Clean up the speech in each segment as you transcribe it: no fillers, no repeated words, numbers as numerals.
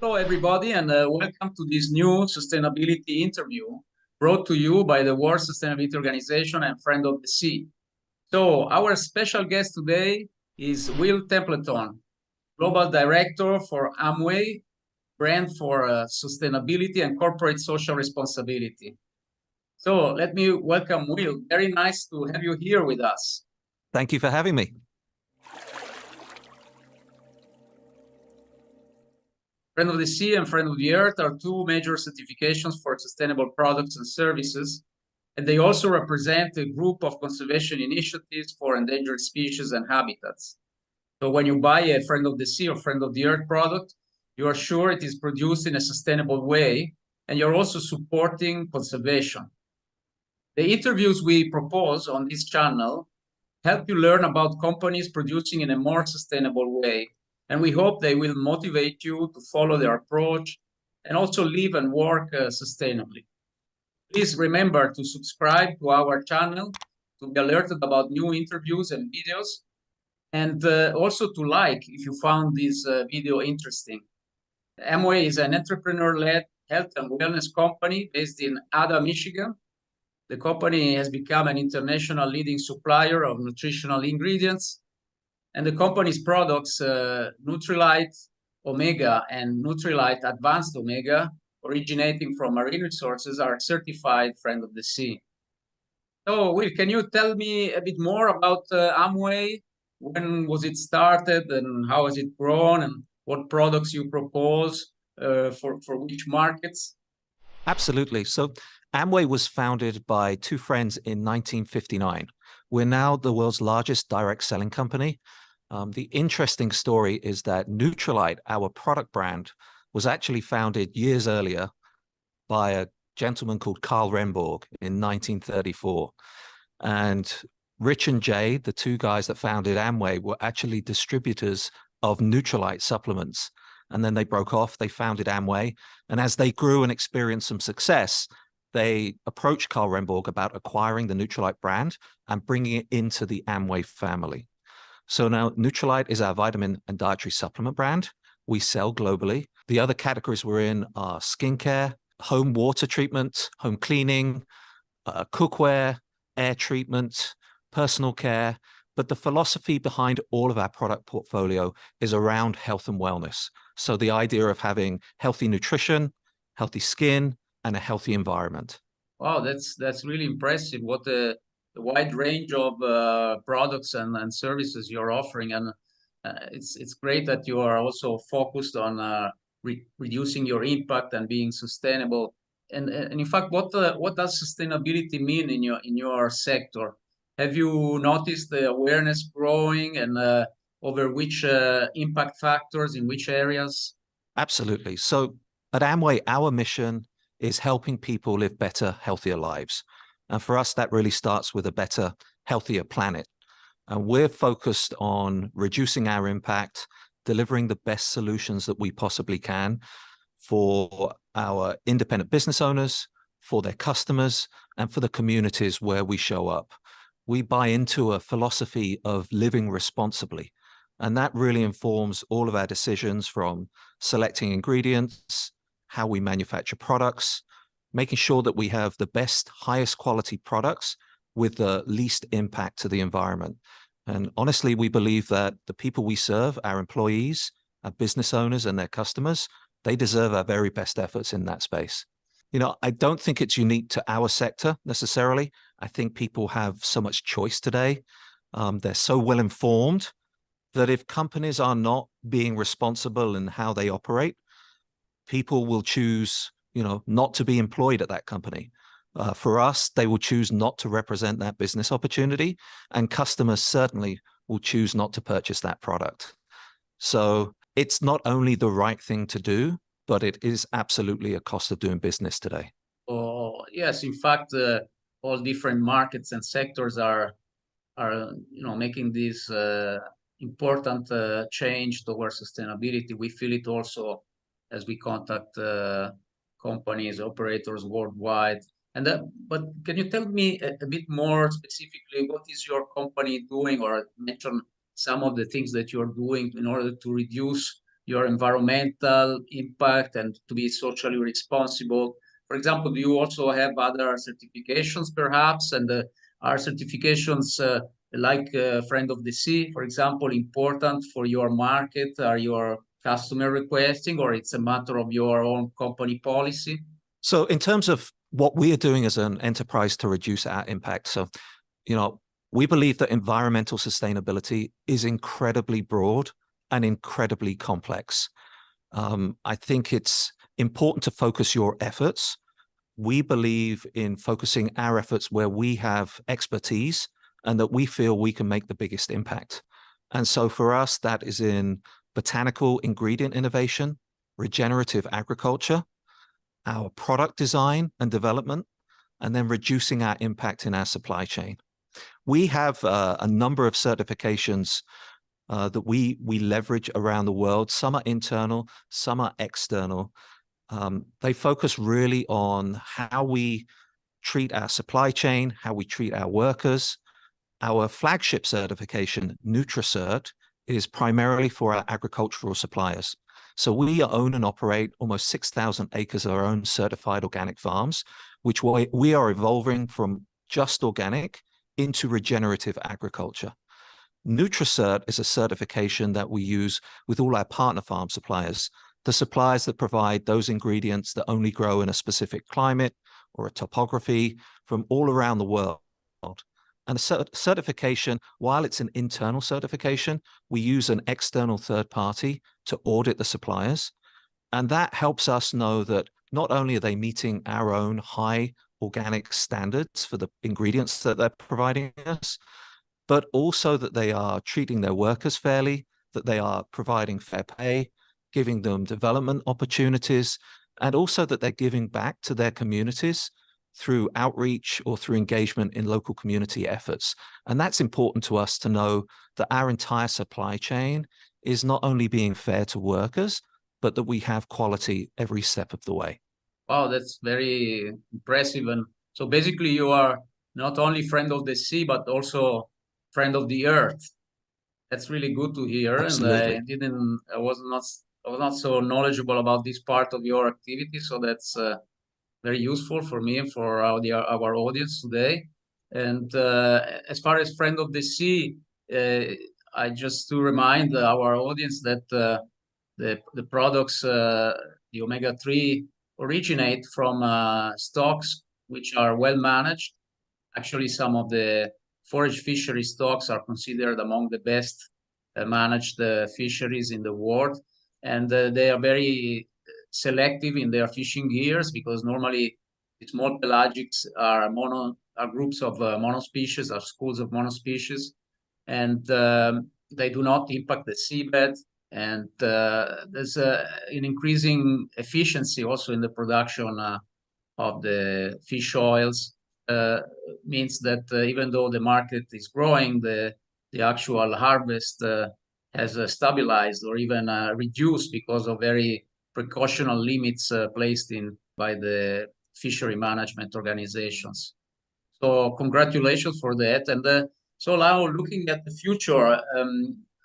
Hello, everybody, and welcome to this new sustainability interview brought to you by the World Sustainability Organization and Friend of the Sea. So, our special guest today is Will Templeton, Global Director for Amway, brand for sustainability and corporate social responsibility. So, let me welcome Will. Very nice to have you here with us. Thank you for having me. Friend of the Sea and Friend of the Earth are two major certifications for sustainable products and services, and they also represent a group of conservation initiatives for endangered species and habitats. So when you buy a Friend of the Sea or Friend of the Earth product, you are sure it is produced in a sustainable way, and you're also supporting conservation. The interviews we propose on this channel help you learn about companies producing in a more sustainable way, and we hope they will motivate you to follow their approach and also live and work sustainably. Please remember to subscribe to our channel to be alerted about new interviews and videos, and also to like if you found this video interesting. Amway is an entrepreneur-led health and wellness company based in Ada, Michigan. The company has become an international leading supplier of nutritional ingredients, and the company's products, Nutrilite Omega and Nutrilite Advanced Omega, originating from marine resources, are certified Friend of the Sea. So, Will, can you tell me a bit more about Amway? When was it started, and how has it grown, and what products you propose for which markets? Absolutely. So Amway was founded by two friends in 1959. We're now the world's largest direct selling company. The interesting story is that Nutrilite, our product brand, was actually founded years earlier by a gentleman called Carl Remborg in 1934. And Rich and Jay, the two guys that founded Amway, were actually distributors of Nutrilite supplements. And then they broke off, they founded Amway. And as they grew and experienced some success, they approached Carl Remborg about acquiring the Nutrilite brand and bringing it into the Amway family. So now Nutrilite is our vitamin and dietary supplement brand. We sell globally. The other categories we're in are skincare, home water treatment, home cleaning, cookware, air treatment, personal care. But the philosophy behind all of our product portfolio is around health and wellness. So the idea of having healthy nutrition, healthy skin, and a healthy environment. Wow, that's really impressive. What the wide range of products and services you're offering, and it's great that you are also focused on reducing your impact and being sustainable. And in fact, what does sustainability mean in your sector? Have you noticed the awareness growing, and over which impact factors in which areas? Absolutely. So at Amway, our mission is helping people live better, healthier lives. And for us, that really starts with a better, healthier planet. And we're focused on reducing our impact, delivering the best solutions that we possibly can for our independent business owners, for their customers, and for the communities where we show up. We buy into a philosophy of living responsibly. And that really informs all of our decisions, from selecting ingredients, how we manufacture products, making sure that we have the best, highest quality products with the least impact to the environment. And honestly, we believe that the people we serve, our employees, our business owners, and their customers, they deserve our very best efforts in that space. You know, I don't think it's unique to our sector necessarily. I think people have so much choice today. They're so well informed that if companies are not being responsible in how they operate, people will choose, not to be employed at that company. For us, they will choose not to represent that business opportunity, and customers certainly will choose not to purchase that product. So it's not only the right thing to do, but it is absolutely a cost of doing business today. Oh, yes, in fact, all different markets and sectors are making this important change towards sustainability. We feel it also as we contact companies, operators worldwide. But can you tell me a bit more specifically, what is your company doing, or mention some of the things that you're doing in order to reduce your environmental impact and to be socially responsible? For example, do you also have other certifications perhaps? And are certifications like Friend of the Sea, for example, important for your market? Are your customer requesting, or it's a matter of your own company policy? So in terms of what we are doing as an enterprise to reduce our impact, so, we believe that environmental sustainability is incredibly broad and incredibly complex. I think it's important to focus your efforts. We believe in focusing our efforts where we have expertise and that we feel we can make the biggest impact. And so for us, that is in botanical ingredient innovation, regenerative agriculture, our product design and development, and then reducing our impact in our supply chain. We have a number of certifications that we leverage around the world. Some are internal, some are external. They focus really on how we treat our supply chain, how we treat our workers. Our flagship certification, NutriCert, is primarily for our agricultural suppliers. So we own and operate almost 6,000 acres of our own certified organic farms, which we are evolving from just organic into regenerative agriculture. NutriCert is a certification that we use with all our partner farm suppliers, the suppliers that provide those ingredients that only grow in a specific climate or a topography from all around the world. And a certification, while it's an internal certification, we use an external third party to audit the suppliers. And that helps us know that not only are they meeting our own high organic standards for the ingredients that they're providing us, but also that they are treating their workers fairly, that they are providing fair pay, giving them development opportunities, and also that they're giving back to their communities through outreach or through engagement in local community efforts. And that's important to us to know that our entire supply chain is not only being fair to workers, but that we have quality every step of the way. Wow, that's very impressive. And so basically you are not only friend of the sea, but also friend of the earth. That's really good to hear. Absolutely. And I was not so knowledgeable about this part of your activity. So that's very useful for me and for our audience today. And as far as friend of the sea, I just to remind our audience that the products, the omega-3, originate from stocks which are well managed. Actually, some of the forage fishery stocks are considered among the best managed fisheries in the world. And they are very selective in their fishing gears, because normally small pelagics are groups of monospecies, are schools of monospecies, and they do not impact the seabed. And there's an increasing efficiency also in the production of the fish oils. Means that even though the market is growing, the actual harvest has stabilized or even reduced because of very precautional limits placed in by the fishery management organizations. So congratulations for that. And so now looking at the future,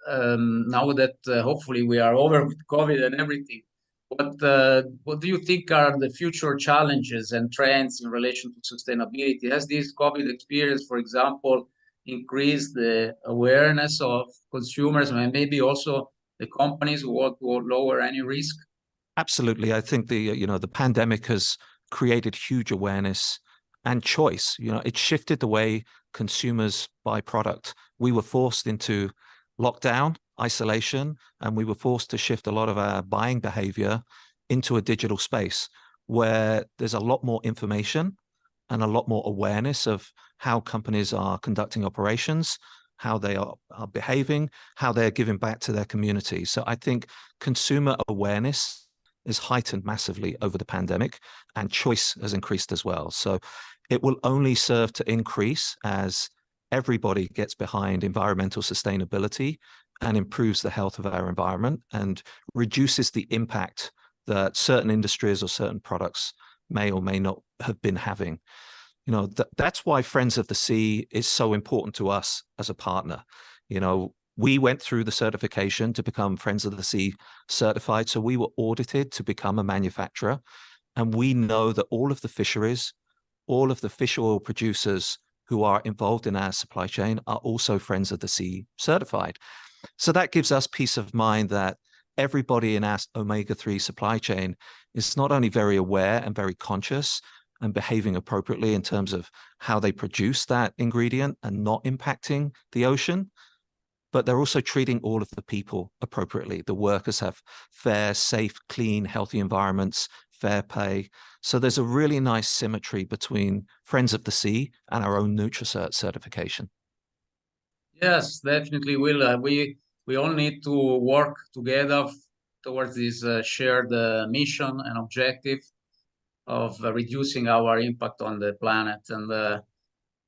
now that hopefully we are over with COVID and everything, what do you think are the future challenges and trends in relation to sustainability? Has this COVID experience, for example, increased the awareness of consumers and maybe also the companies who want to lower any risk? Absolutely. I think the pandemic has created huge awareness and choice. It shifted the way consumers buy product. We were forced into lockdown, isolation, and we were forced to shift a lot of our buying behavior into a digital space where there's a lot more information and a lot more awareness of how companies are conducting operations, how they are behaving, how they're giving back to their community. So I think consumer awareness is heightened massively over the pandemic, and choice has increased as well. So it will only serve to increase as everybody gets behind environmental sustainability and improves the health of our environment and reduces the impact that certain industries or certain products may or may not have been having. That's why Friends of the Sea is so important to us as a partner. We went through the certification to become Friends of the Sea certified. So we were audited to become a manufacturer. And we know that all of the fisheries, all of the fish oil producers who are involved in our supply chain are also Friends of the Sea certified. So that gives us peace of mind that everybody in our omega-3 supply chain is not only very aware and very conscious and behaving appropriately in terms of how they produce that ingredient and not impacting the ocean, but they're also treating all of the people appropriately. The workers have fair, safe, clean, healthy environments, fair pay. So there's a really nice symmetry between Friends of the Sea and our own NutriCert certification. Yes, definitely, Will. We all need to work together towards this shared mission and objective of reducing our impact on the planet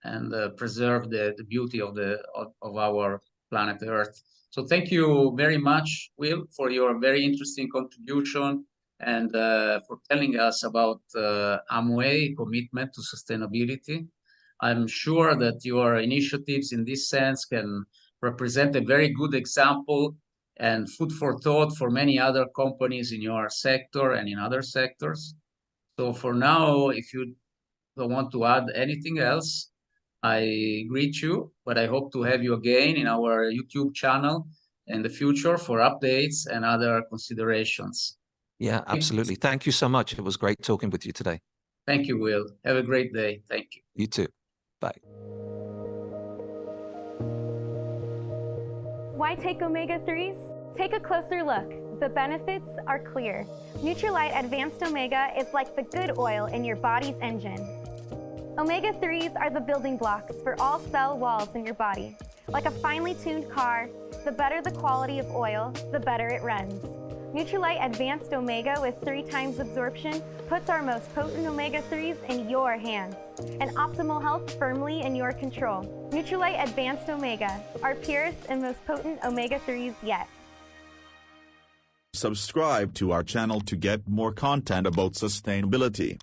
and preserve the beauty of our planet Earth. So thank you very much, Will, for your very interesting contribution and for telling us about Amway commitment to sustainability. I'm sure that your initiatives in this sense can represent a very good example and food for thought for many other companies in your sector and in other sectors. So for now, if you don't want to add anything else, I greet you, but I hope to have you again in our YouTube channel in the future for updates and other considerations. Yeah, absolutely. Thank you so much. It was great talking with you today. Thank you, Will. Have a great day. Thank you. You too. Bye. Why take omega-3s? Take a closer look. The benefits are clear. Nutrilite Advanced Omega is like the good oil in your body's engine. Omega-3s are the building blocks for all cell walls in your body. Like a finely tuned car, the better the quality of oil, the better it runs. Nutrilite Advanced Omega with 3 times absorption puts our most potent omega-3s in your hands and optimal health firmly in your control. Nutrilite Advanced Omega, our purest and most potent omega-3s yet. Subscribe to our channel to get more content about sustainability.